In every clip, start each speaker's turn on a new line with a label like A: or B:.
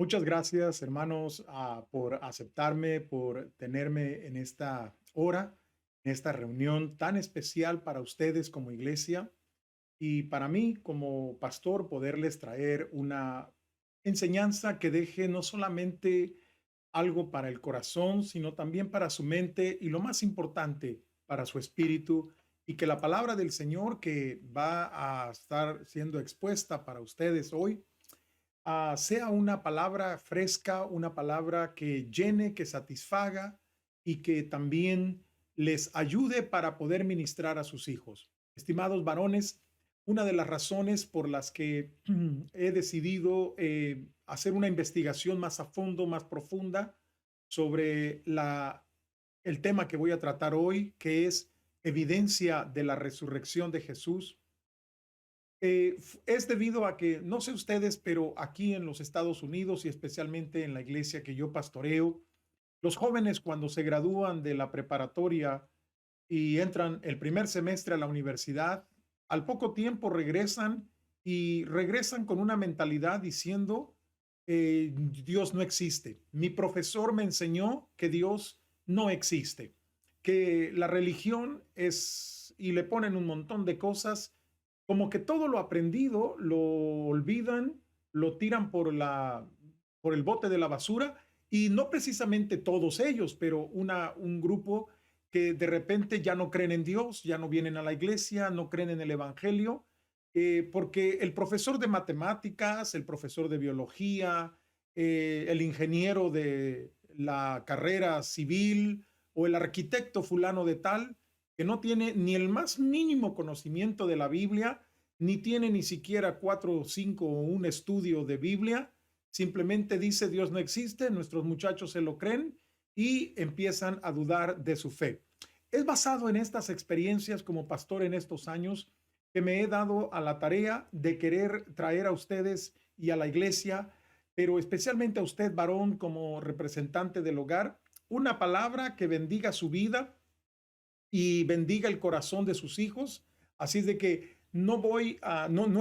A: Muchas gracias, hermanos, por aceptarme, por tenerme en esta hora, en esta reunión tan especial para ustedes como iglesia y para mí como pastor poderles traer una enseñanza que deje no solamente algo para el corazón, sino también para su mente y lo más importante, para su espíritu, y que la palabra del Señor que va a estar siendo expuesta para ustedes hoy sea una palabra fresca, una palabra que llene, que satisfaga y que también les ayude para poder ministrar a sus hijos. Estimados varones, una de las razones por las que he decidido hacer una investigación más a fondo, más profunda sobre el tema que voy a tratar hoy, que es evidencia de la resurrección de Jesús, es debido a que, no sé ustedes, pero aquí en los Estados Unidos y especialmente en la iglesia que yo pastoreo, los jóvenes cuando se gradúan de la preparatoria y entran el primer semestre a la universidad, al poco tiempo regresan y regresan con una mentalidad diciendo, Dios no existe. Mi profesor me enseñó que Dios no existe, que la religión es, y le ponen un montón de cosas como que todo lo aprendido lo olvidan, lo tiran por el bote de la basura y no precisamente todos ellos, pero un grupo que de repente ya no creen en Dios, ya no vienen a la iglesia, no creen en el Evangelio, porque el profesor de matemáticas, el profesor de biología, el ingeniero de la carrera civil o el arquitecto fulano de tal, que no tiene ni el más mínimo conocimiento de la Biblia, ni tiene ni siquiera cuatro o cinco o un estudio de Biblia, simplemente dice Dios no existe, nuestros muchachos se lo creen y empiezan a dudar de su fe. Es basado en estas experiencias como pastor en estos años que me he dado a la tarea de querer traer a ustedes y a la iglesia, pero especialmente a usted, varón, como representante del hogar, una palabra que bendiga su vida y bendiga el corazón de sus hijos. Así es de que no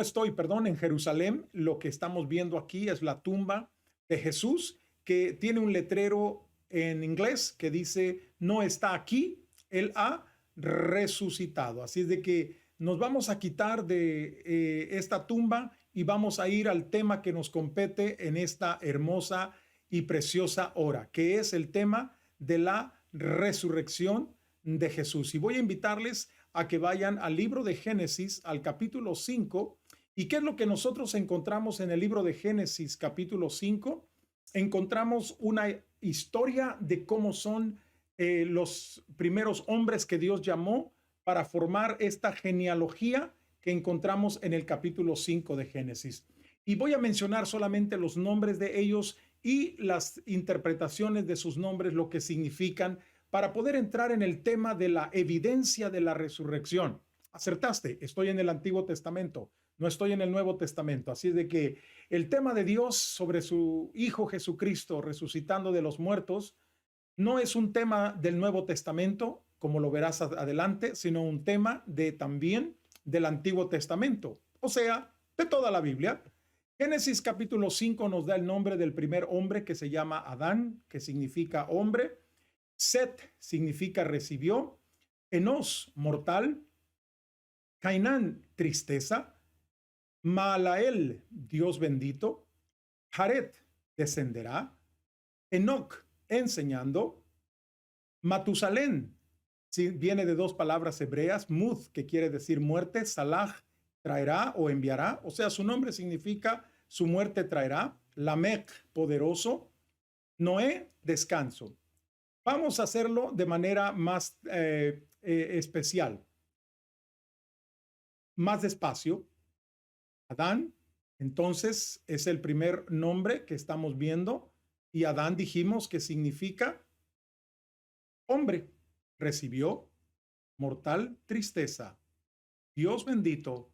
A: estoy, perdón, en Jerusalén. Lo que estamos viendo aquí es la tumba de Jesús, que tiene un letrero en inglés que dice, no está aquí, él ha resucitado. Así es de que nos vamos a quitar de esta tumba y vamos a ir al tema que nos compete en esta hermosa y preciosa hora, que es el tema de la resurrección de Jesús. Y voy a invitarles a que vayan al libro de Génesis, al capítulo 5. ¿Y qué es lo que nosotros encontramos en el libro de Génesis, capítulo 5? Encontramos una historia de cómo son los primeros hombres que Dios llamó para formar esta genealogía que encontramos en el capítulo 5 de Génesis. Y voy a mencionar solamente los nombres de ellos y las interpretaciones de sus nombres, lo que significan, para poder entrar en el tema de la evidencia de la resurrección. Acertaste, estoy en el Antiguo Testamento, no estoy en el Nuevo Testamento. Así es de que el tema de Dios sobre su Hijo Jesucristo resucitando de los muertos no es un tema del Nuevo Testamento, como lo verás adelante, sino un tema de también del Antiguo Testamento, o sea, de toda la Biblia. Génesis capítulo 5 nos da el nombre del primer hombre que se llama Adán, que significa hombre. Set significa recibió. Enos, mortal. Cainán, tristeza. Maalael, Dios bendito. Jared, descenderá. Enoc, enseñando. Matusalén, viene de dos palabras hebreas, mud, que quiere decir muerte, salah, traerá o enviará, o sea, su nombre significa su muerte traerá. Lamec, poderoso. Noé, descanso. Vamos a hacerlo de manera más especial, más despacio. Adán, entonces, es el primer nombre que estamos viendo y Adán dijimos que significa hombre. Recibió mortal tristeza. Dios bendito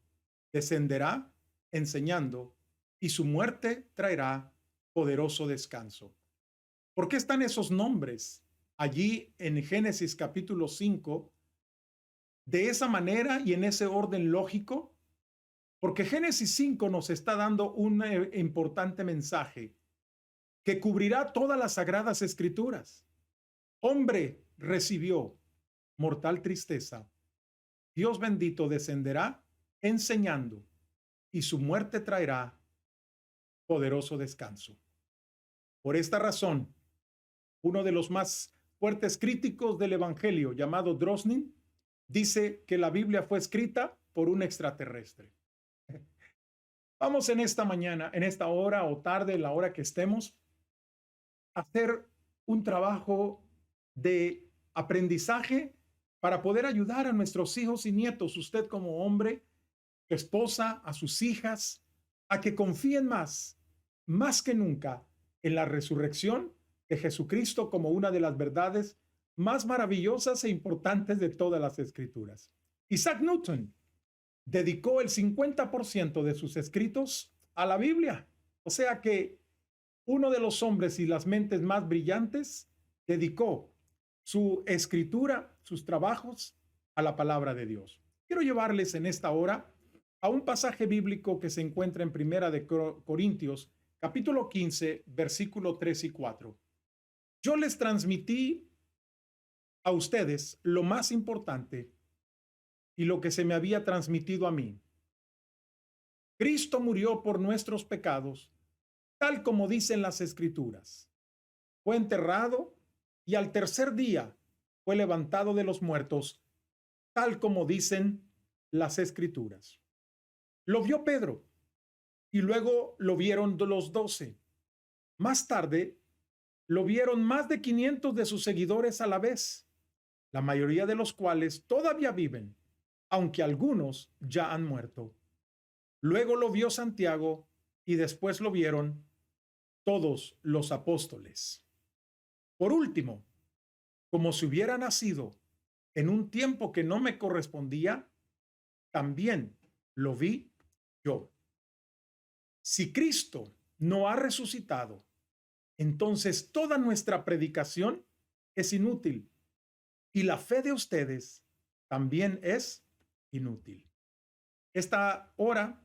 A: descenderá enseñando y su muerte traerá poderoso descanso. ¿Por qué están esos nombres allí en Génesis capítulo 5 de esa manera y en ese orden lógico? Porque Génesis 5 nos está dando un importante mensaje. que cubrirá todas las sagradas escrituras. Hombre recibió mortal tristeza. Dios bendito descenderá enseñando, y su muerte traerá poderoso descanso. Por esta razón, uno de los más fuertes críticos del Evangelio, llamado Drosnin, dice que la Biblia fue escrita por un extraterrestre. Vamos en esta mañana, en esta hora o tarde, la hora que estemos, a hacer un trabajo de aprendizaje para poder ayudar a nuestros hijos y nietos, usted como hombre, su esposa, a sus hijas, a que confíen más que nunca, en la resurrección de Jesucristo como una de las verdades más maravillosas e importantes de todas las escrituras. Isaac Newton dedicó el 50% de sus escritos a la Biblia. O sea que uno de los hombres y las mentes más brillantes dedicó su escritura, sus trabajos a la palabra de Dios. Quiero llevarles en esta hora a un pasaje bíblico que se encuentra en Primera de Corintios, capítulo 15, versículo 3 y 4. Yo les transmití a ustedes lo más importante y lo que se me había transmitido a mí. Cristo murió por nuestros pecados, tal como dicen las Escrituras. Fue enterrado y al tercer día fue levantado de los muertos, tal como dicen las Escrituras. Lo vio Pedro y luego lo vieron los 12. Más tarde, lo vieron más de 500 de sus seguidores a la vez, la mayoría de los cuales todavía viven, aunque algunos ya han muerto. Luego lo vio Santiago y después lo vieron todos los apóstoles. Por último, como si hubiera nacido en un tiempo que no me correspondía, también lo vi yo. Si Cristo no ha resucitado, entonces toda nuestra predicación es inútil y la fe de ustedes también es inútil. Esta hora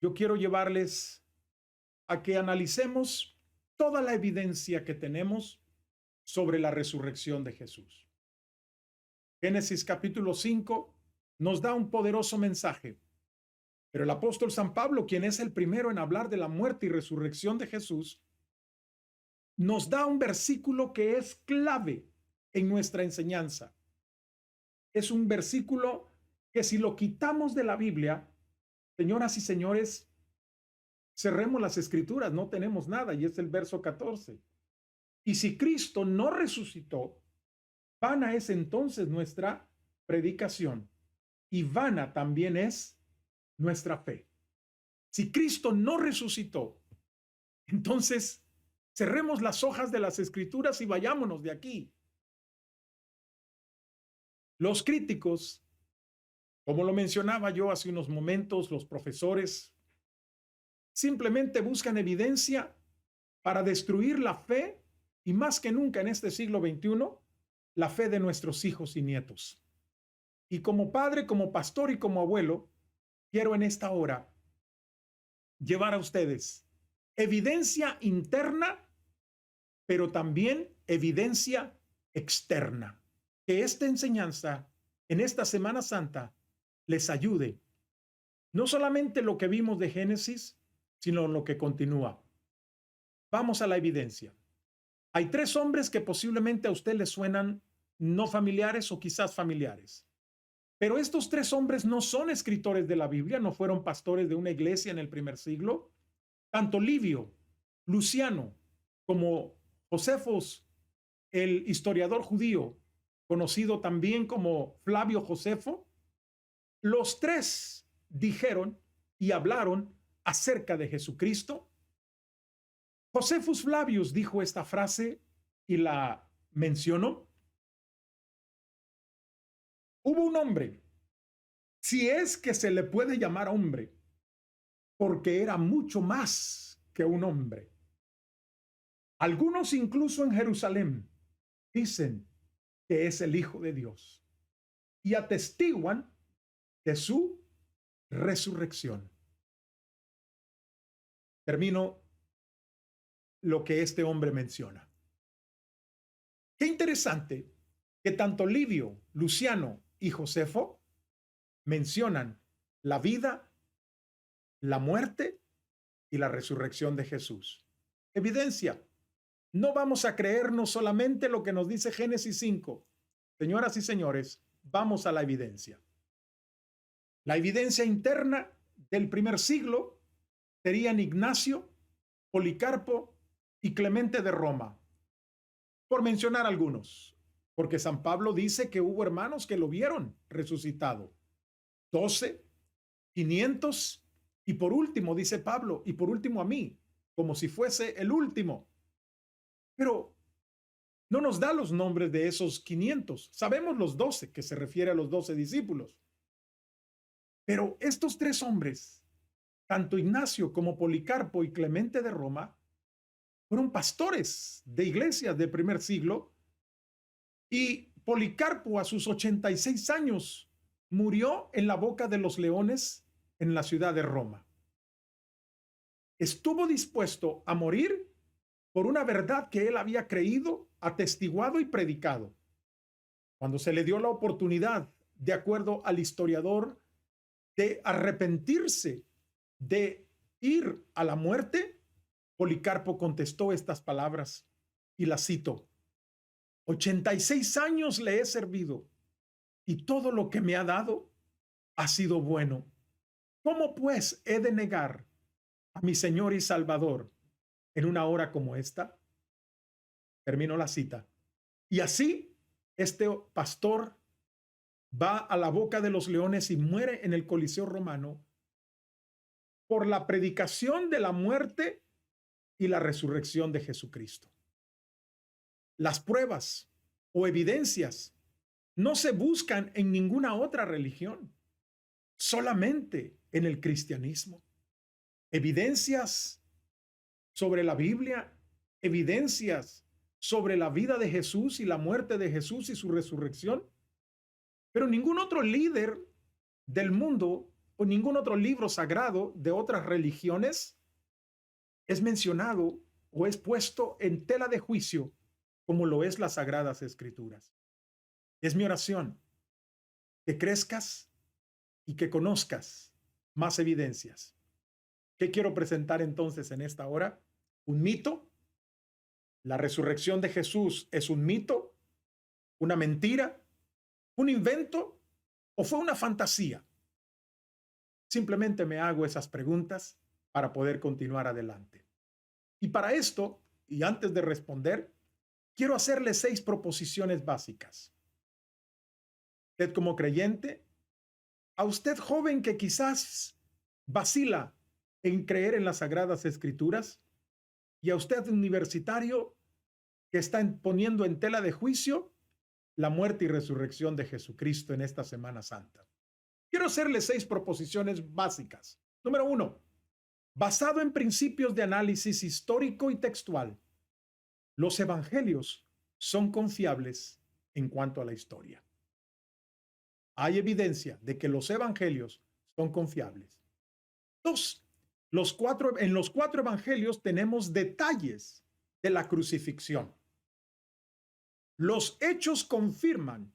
A: yo quiero llevarles a que analicemos toda la evidencia que tenemos sobre la resurrección de Jesús. Génesis capítulo 5 nos da un poderoso mensaje, pero el apóstol San Pablo, quien es el primero en hablar de la muerte y resurrección de Jesús, nos da un versículo que es clave en nuestra enseñanza. Es un versículo que si lo quitamos de la Biblia, señoras y señores, cerremos las escrituras, no tenemos nada, y es el verso 14. Y si Cristo no resucitó, vana es entonces nuestra predicación y vana también es nuestra fe. Si Cristo no resucitó, entonces cerremos las hojas de las escrituras y vayámonos de aquí. Los críticos, como lo mencionaba yo hace unos momentos, los profesores, simplemente buscan evidencia para destruir la fe y más que nunca en este siglo XXI, la fe de nuestros hijos y nietos. Y como padre, como pastor y como abuelo, quiero en esta hora llevar a ustedes evidencia interna, pero también evidencia externa. Que esta enseñanza en esta Semana Santa les ayude. No solamente lo que vimos de Génesis, sino lo que continúa. Vamos a la evidencia. Hay tres hombres que posiblemente a usted les suenan no familiares o quizás familiares. Pero estos tres hombres no son escritores de la Biblia, no fueron pastores de una iglesia en el primer siglo. Tanto Livio, Luciano, como Josefos, el historiador judío, conocido también como Flavio Josefo, los tres dijeron y hablaron acerca de Jesucristo. Josephus Flavius dijo esta frase y la mencionó. Hubo un hombre, si es que se le puede llamar hombre, porque era mucho más que un hombre. Algunos incluso en Jerusalén dicen que es el Hijo de Dios y atestiguan de su resurrección. Termino lo que este hombre menciona. Qué interesante que tanto Livio, Luciano y Josefo mencionan la vida, la muerte y la resurrección de Jesús. Evidencia. No vamos a creernos solamente lo que nos dice Génesis 5. Señoras y señores, vamos a la evidencia. La evidencia interna del primer siglo serían Ignacio, Policarpo y Clemente de Roma, por mencionar algunos, porque San Pablo dice que hubo hermanos que lo vieron resucitado. 12, 500 y por último, dice Pablo, y por último a mí, como si fuese el último. Pero no nos da los nombres de esos 500. Sabemos los 12, que se refiere a los 12 discípulos. Pero estos tres hombres, tanto Ignacio como Policarpo y Clemente de Roma, fueron pastores de iglesias del primer siglo, y Policarpo a sus 86 años murió en la boca de los leones en la ciudad de Roma. Estuvo dispuesto a morir por una verdad que él había creído, atestiguado y predicado. Cuando se le dio la oportunidad, de acuerdo al historiador, de arrepentirse, de ir a la muerte, Policarpo contestó estas palabras y las cito: 86 años le he servido y todo lo que me ha dado ha sido bueno. ¿Cómo pues he de negar a mi Señor y Salvador en una hora como esta? Termino la cita. Y así este pastor va a la boca de los leones y muere en el Coliseo romano por la predicación de la muerte y la resurrección de Jesucristo. Las pruebas o evidencias no se buscan en ninguna otra religión, solamente en el cristianismo. Evidencias sobre la Biblia, evidencias sobre la vida de Jesús y la muerte de Jesús y su resurrección. Pero ningún otro líder del mundo o ningún otro libro sagrado de otras religiones es mencionado o es puesto en tela de juicio como lo es las Sagradas Escrituras. Es mi oración que crezcas y que conozcas más evidencias. ¿Qué quiero presentar entonces en esta hora? ¿Un mito? ¿La resurrección de Jesús es un mito? ¿Una mentira? ¿Un invento? ¿O fue una fantasía? Simplemente me hago esas preguntas para poder continuar adelante. Y para esto, y antes de responder, quiero hacerle 6 proposiciones básicas. Usted como creyente, a usted joven que quizás vacila en creer en las Sagradas Escrituras, y a usted universitario que está poniendo en tela de juicio la muerte y resurrección de Jesucristo en esta Semana Santa. Quiero hacerle 6 proposiciones básicas. Número 1, basado en principios de análisis histórico y textual, los evangelios son confiables en cuanto a la historia. Hay evidencia de que los evangelios son confiables. 2, en los 4 evangelios tenemos detalles de la crucifixión. Los hechos confirman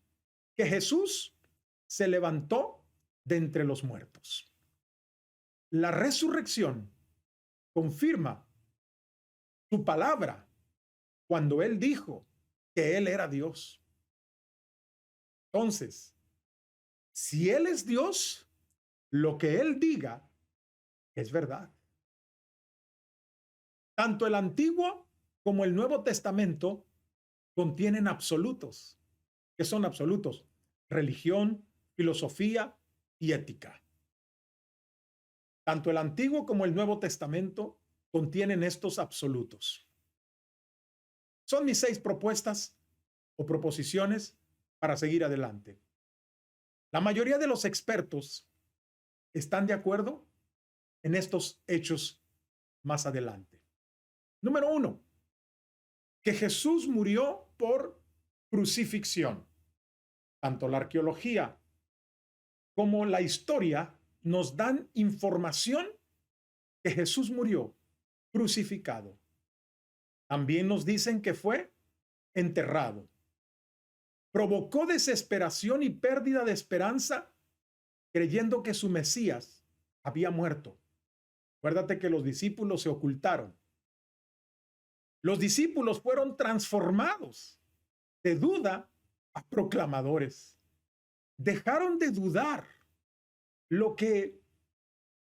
A: que Jesús se levantó de entre los muertos. La resurrección confirma su palabra cuando él dijo que él era Dios. Entonces, si él es Dios, lo que él diga es verdad. Tanto el Antiguo como el Nuevo Testamento contienen absolutos. ¿Qué son absolutos? Religión, filosofía y ética. Tanto el Antiguo como el Nuevo Testamento contienen estos absolutos. Son mis 6 propuestas o proposiciones para seguir adelante. La mayoría de los expertos están de acuerdo en estos hechos más adelante. Número 1, que Jesús murió por crucifixión. Tanto la arqueología como la historia nos dan información que Jesús murió crucificado. También nos dicen que fue enterrado. Provocó desesperación y pérdida de esperanza creyendo que su Mesías había muerto. Acuérdate que los discípulos se ocultaron. Los discípulos fueron transformados de duda a proclamadores. Dejaron de dudar lo que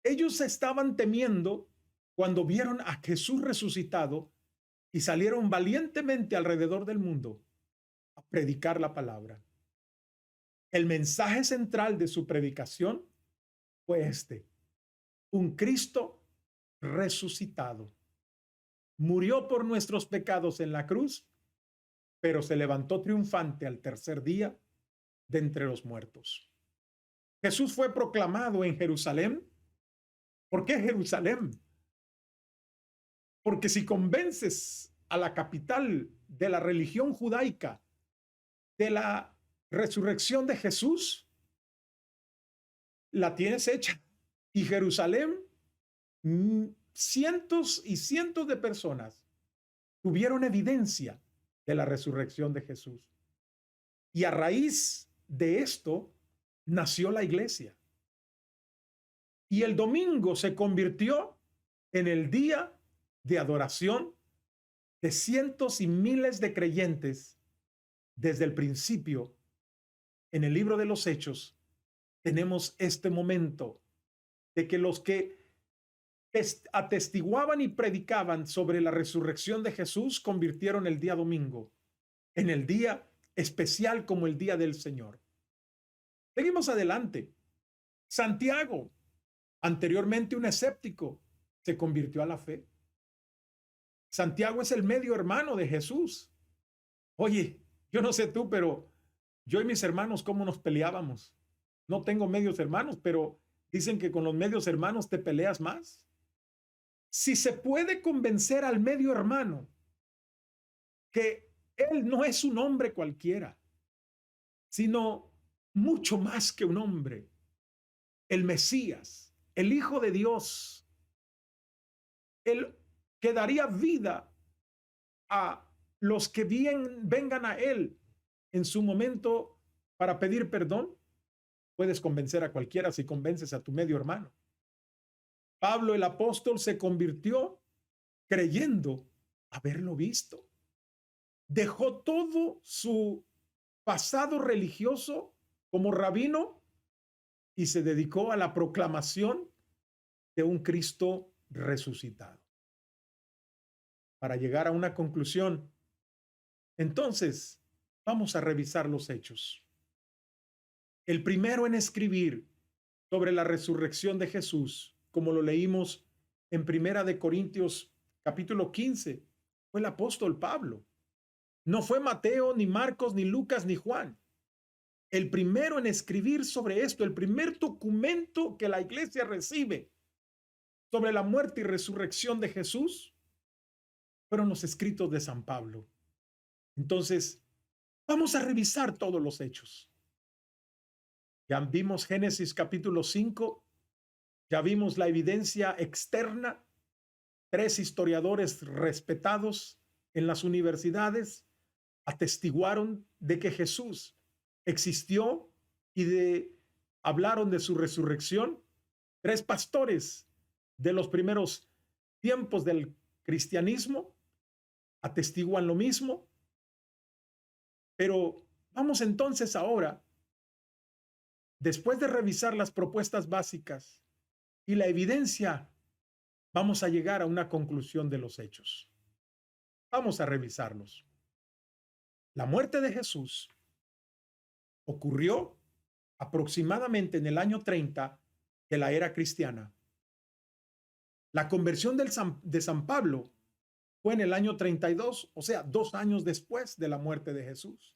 A: ellos estaban temiendo cuando vieron a Jesús resucitado y salieron valientemente alrededor del mundo a predicar la palabra. El mensaje central de su predicación fue este: un Cristo resucitado. Murió por nuestros pecados en la cruz, pero se levantó triunfante al tercer día de entre los muertos. Jesús fue proclamado en Jerusalén. ¿Por qué Jerusalén? Porque si convences a la capital de la religión judaica de la resurrección de Jesús, la tienes hecha. Y Jerusalén, cientos y cientos de personas tuvieron evidencia de la resurrección de Jesús. Y a raíz de esto nació la iglesia. Y el domingo se convirtió en el día de adoración de cientos y miles de creyentes. Desde el principio, en el libro de los Hechos, tenemos este momento de que los que atestiguaban y predicaban sobre la resurrección de Jesús convirtieron el día domingo en el día especial como el día del Señor. Seguimos adelante. Santiago, anteriormente un escéptico, se convirtió a la fe. Santiago es el medio hermano de Jesús. Oye, yo no sé tú, pero yo y mis hermanos, ¿cómo nos peleábamos? No tengo medios hermanos, pero dicen que con los medios hermanos te peleas más. Si se puede convencer al medio hermano que él no es un hombre cualquiera, sino mucho más que un hombre, el Mesías, el Hijo de Dios, el que daría vida a los que vengan a él en su momento para pedir perdón, puedes convencer a cualquiera si convences a tu medio hermano. Pablo el apóstol se convirtió creyendo haberlo visto. Dejó todo su pasado religioso como rabino y se dedicó a la proclamación de un Cristo resucitado. Para llegar a una conclusión, entonces vamos a revisar los hechos. El primero en escribir sobre la resurrección de Jesús, como lo leímos en Primera de Corintios capítulo 15, fue el apóstol Pablo. No fue Mateo, ni Marcos, ni Lucas, ni Juan. El primero en escribir sobre esto, el primer documento que la iglesia recibe sobre la muerte y resurrección de Jesús, fueron los escritos de San Pablo. Entonces, vamos a revisar todos los hechos. Ya vimos Génesis capítulo 5, ya vimos la evidencia externa, 3 historiadores respetados en las universidades atestiguaron de que Jesús existió y hablaron de su resurrección. 3 pastores de los primeros tiempos del cristianismo atestiguan lo mismo. Pero vamos entonces ahora, después de revisar las propuestas básicas y la evidencia, vamos a llegar a una conclusión de los hechos. Vamos a revisarlos. La muerte de Jesús ocurrió aproximadamente en el año 30 de la era cristiana. La conversión de San Pablo fue en el año 32, o sea, 2 años después de la muerte de Jesús.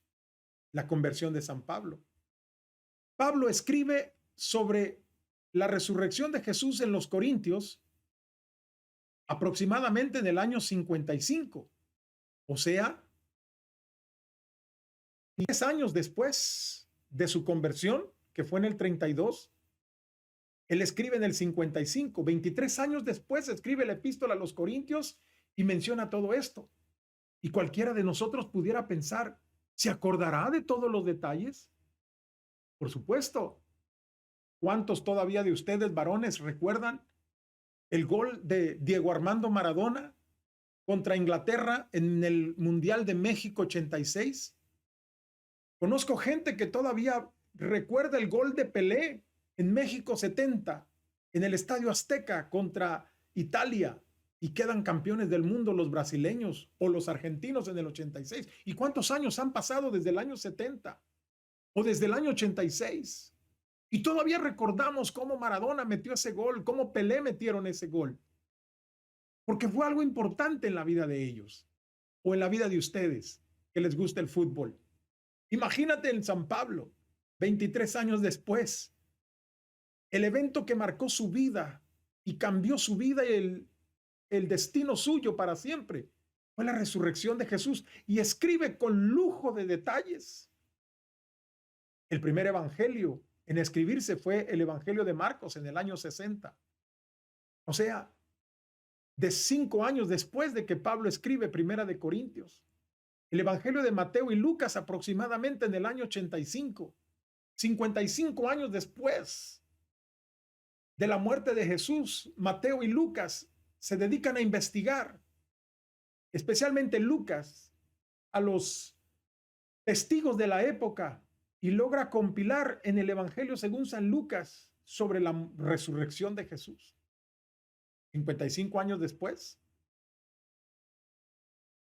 A: La conversión de San Pablo. Pablo escribe sobre la resurrección de Jesús en los Corintios aproximadamente en el año 55, o sea, 10 años después de su conversión, que fue en el 32. Él escribe en el 55, 23 años después escribe la epístola a los Corintios y menciona todo esto. Y cualquiera de nosotros pudiera pensar, ¿se acordará de todos los detalles? Por supuesto. ¿Cuántos todavía de ustedes, varones, recuerdan el gol de Diego Armando Maradona contra Inglaterra en el Mundial de México 86? Conozco gente que todavía recuerda el gol de Pelé en México 70, en el Estadio Azteca contra Italia, y quedan campeones del mundo los brasileños o los argentinos en el 86. ¿Y cuántos años han pasado desde el año 70 o desde el año 86? Y todavía recordamos cómo Maradona metió ese gol, cómo Pelé metieron ese gol, porque fue algo importante en la vida de ellos o en la vida de ustedes que les gusta el fútbol. Imagínate en San Pablo, 23 años después, el evento que marcó su vida y cambió su vida y el destino suyo para siempre fue la resurrección de Jesús, y escribe con lujo de detalles. El primer evangelio en escribirse fue el Evangelio de Marcos en el año 60. O sea, de 5 años después de que Pablo escribe Primera de Corintios. El Evangelio de Mateo y Lucas aproximadamente en el año 85. 55 años después de la muerte de Jesús, Mateo y Lucas se dedican a investigar, especialmente Lucas, a los testigos de la época, y logra compilar en el Evangelio según San Lucas sobre la resurrección de Jesús. 55 años después.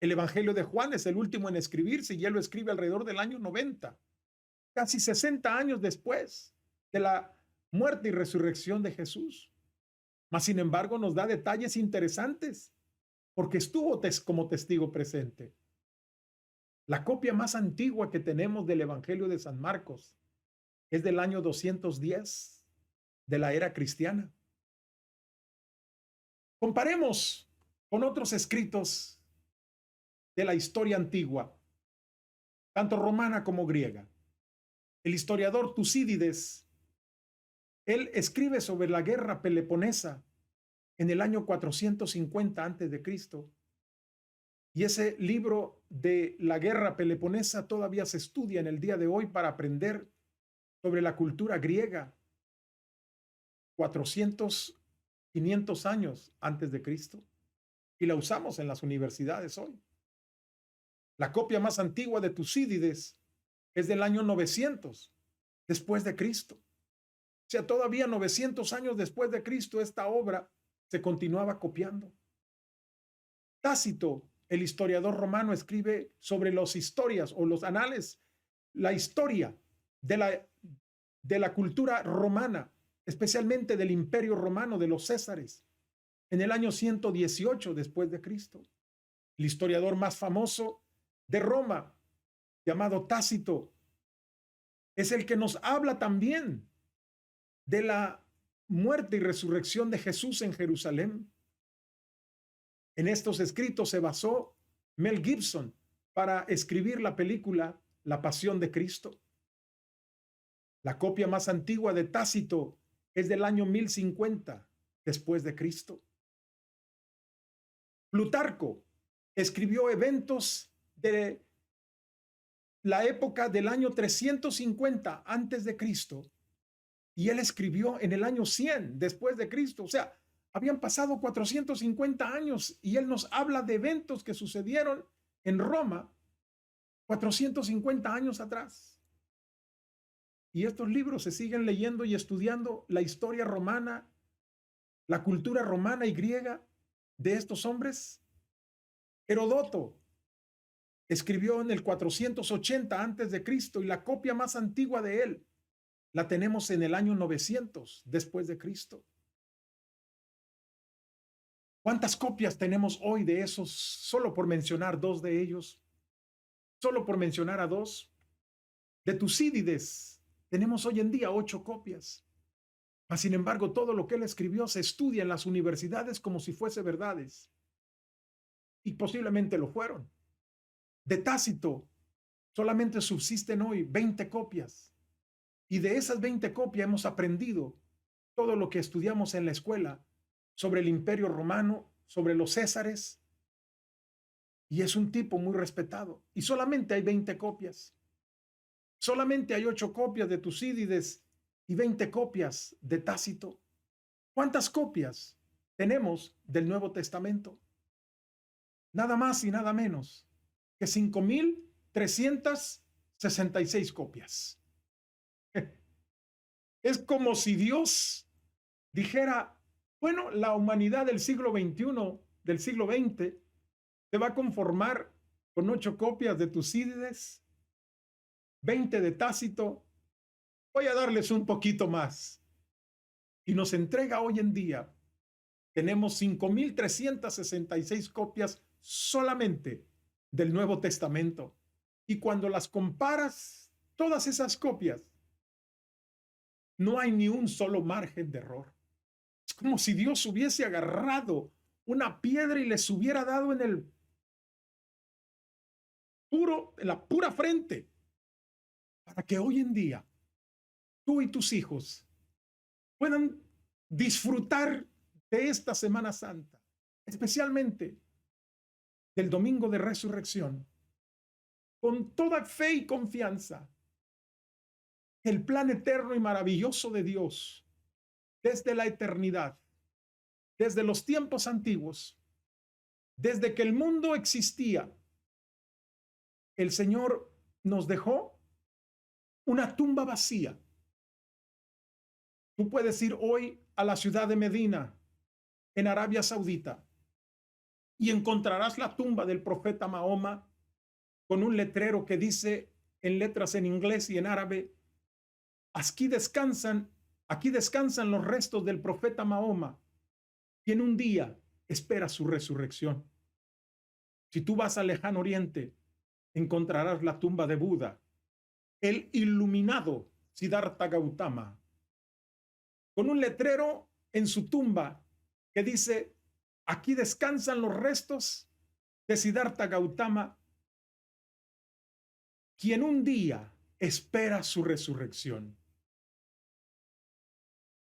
A: El Evangelio de Juan es el último en escribirse y él lo escribe alrededor del año 90, casi 60 años después de la muerte y resurrección de Jesús. Mas, sin embargo, nos da detalles interesantes porque estuvo como testigo presente. La copia más antigua que tenemos del Evangelio de San Marcos es del año 210 de la era cristiana. Comparemos con otros escritos de la historia antigua, tanto romana como griega. El historiador Tucídides, él escribe sobre la guerra peloponesa en el año 450 antes de Cristo. Y ese libro de la guerra peloponesa todavía se estudia en el día de hoy para aprender sobre la cultura griega 400, 500 años antes de Cristo. Y la usamos en las universidades hoy. La copia más antigua de Tucídides es del año 900 después de Cristo. O sea, todavía 900 años después de Cristo, esta obra se continuaba copiando. Tácito, el historiador romano, escribe sobre las historias o los anales, la historia de la cultura romana, especialmente del Imperio Romano, de los Césares, en el año 118 después de Cristo. El historiador más famoso de Roma, llamado Tácito, es el que nos habla también de la muerte y resurrección de Jesús en Jerusalén. En estos escritos se basó Mel Gibson para escribir la película La Pasión de Cristo. La copia más antigua de Tácito es del año 1050 después de Cristo. Plutarco escribió eventos de la época del año 350 antes de Cristo, y él escribió en el año 100 después de Cristo. O sea, habían pasado 450 años y él nos habla de eventos que sucedieron en Roma 450 años atrás. Y estos libros se siguen leyendo y estudiando la historia romana, la cultura romana y griega de estos hombres. Herodoto escribió en el 480 antes de Cristo, y la copia más antigua de él la tenemos en el año 900 después de Cristo. ¿Cuántas copias tenemos hoy de esos? Solo por mencionar dos de ellos, solo por mencionar a dos. De Tucídides tenemos hoy en día 8 copias. Mas, sin embargo, todo lo que él escribió se estudia en las universidades como si fuese verdades. Y posiblemente lo fueron. De Tácito solamente subsisten hoy 20 copias. Y de esas 20 copias hemos aprendido todo lo que estudiamos en la escuela sobre el Imperio Romano, sobre los Césares, y es un tipo muy respetado. Y solamente hay 20 copias. Solamente hay 8 copias de Tucídides y 20 copias de Tácito. ¿Cuántas copias tenemos del Nuevo Testamento? Nada más y nada menos que 5,366 copias. Es como si Dios dijera, bueno, la humanidad del siglo XXI, del siglo XX, se va a conformar con 8 copias de Tucídides, 20 de Tácito, voy a darles un poquito más. Y nos entrega hoy en día, tenemos 5,366 copias solamente del Nuevo Testamento. Y cuando las comparas, todas esas copias, no hay ni un solo margen de error. Es como si Dios hubiese agarrado una piedra y les hubiera dado en la pura frente, para que hoy en día tú y tus hijos puedan disfrutar de esta Semana Santa, especialmente del domingo de resurrección, con toda fe y confianza. El plan eterno y maravilloso de Dios, desde la eternidad, desde los tiempos antiguos, desde que el mundo existía, el Señor nos dejó una tumba vacía. Tú puedes ir hoy a la ciudad de Medina, en Arabia Saudita, y encontrarás la tumba del profeta Mahoma con un letrero que dice en letras en inglés y en árabe: aquí descansan los restos del profeta Mahoma, quien un día espera su resurrección. Si tú vas al lejano oriente, encontrarás la tumba de Buda, el iluminado Siddhartha Gautama, con un letrero en su tumba que dice: aquí descansan los restos de Siddhartha Gautama, quien un día espera su resurrección.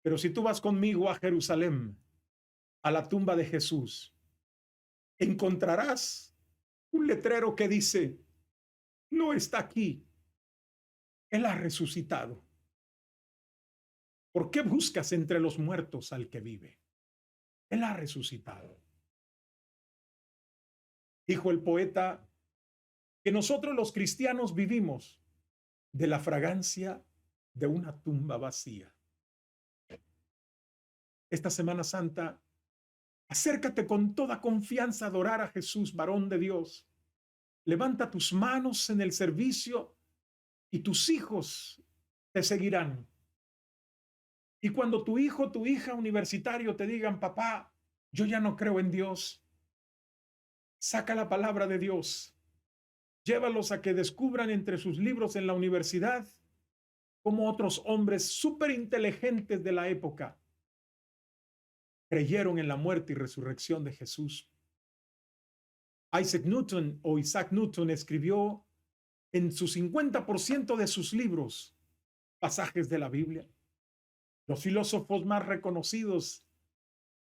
A: Pero si tú vas conmigo a Jerusalén, a la tumba de Jesús, encontrarás un letrero que dice: no está aquí, Él ha resucitado. ¿Por qué buscas entre los muertos al que vive? Él ha resucitado. Dijo el poeta que nosotros los cristianos vivimos de la fragancia de una tumba vacía. Esta Semana Santa, acércate con toda confianza a adorar a Jesús, varón de Dios. Levanta tus manos en el servicio y tus hijos te seguirán. Y cuando tu hijo, tu hija universitario te digan: papá, yo ya no creo en Dios, saca la palabra de Dios. Llévalos a que descubran entre sus libros en la universidad cómo otros hombres súper inteligentes de la época creyeron en la muerte y resurrección de Jesús. Isaac Newton escribió en su 50% de sus libros pasajes de la Biblia. Los filósofos más reconocidos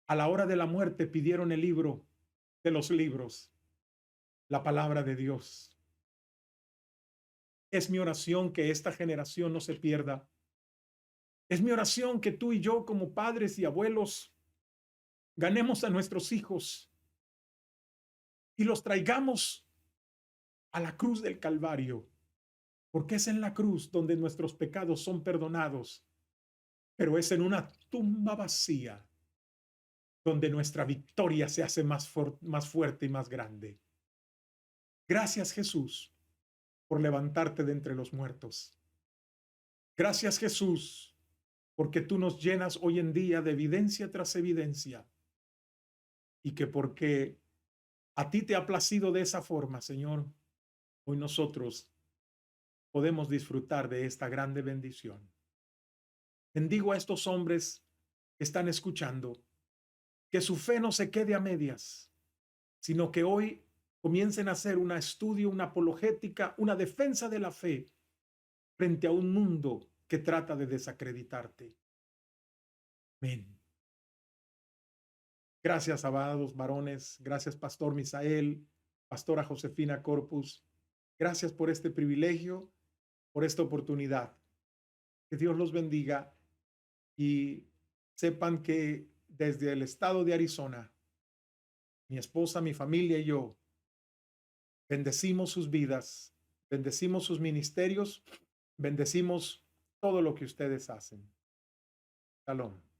A: a la hora de la muerte pidieron el libro de los libros, la palabra de Dios. Es mi oración que esta generación no se pierda. Es mi oración que tú y yo, como padres y abuelos, ganemos a nuestros hijos y los traigamos a la cruz del Calvario, porque es en la cruz donde nuestros pecados son perdonados, pero es en una tumba vacía donde nuestra victoria se hace más fuerte y más grande. Gracias, Jesús, por levantarte de entre los muertos. Gracias, Jesús, porque tú nos llenas hoy en día de evidencia tras evidencia, y que porque a ti te ha placido de esa forma, Señor, hoy nosotros podemos disfrutar de esta grande bendición. Bendigo a estos hombres que están escuchando, que su fe no se quede a medias, sino que hoy comiencen a hacer un estudio, una apologética, una defensa de la fe frente a un mundo que trata de desacreditarte. Amén. Gracias, amados varones. Gracias, Pastor Misael. Pastora Josefina Corpus, gracias por este privilegio, por esta oportunidad. Que Dios los bendiga y sepan que desde el estado de Arizona, mi esposa, mi familia y yo bendecimos sus vidas, bendecimos sus ministerios, bendecimos todo lo que ustedes hacen. Shalom.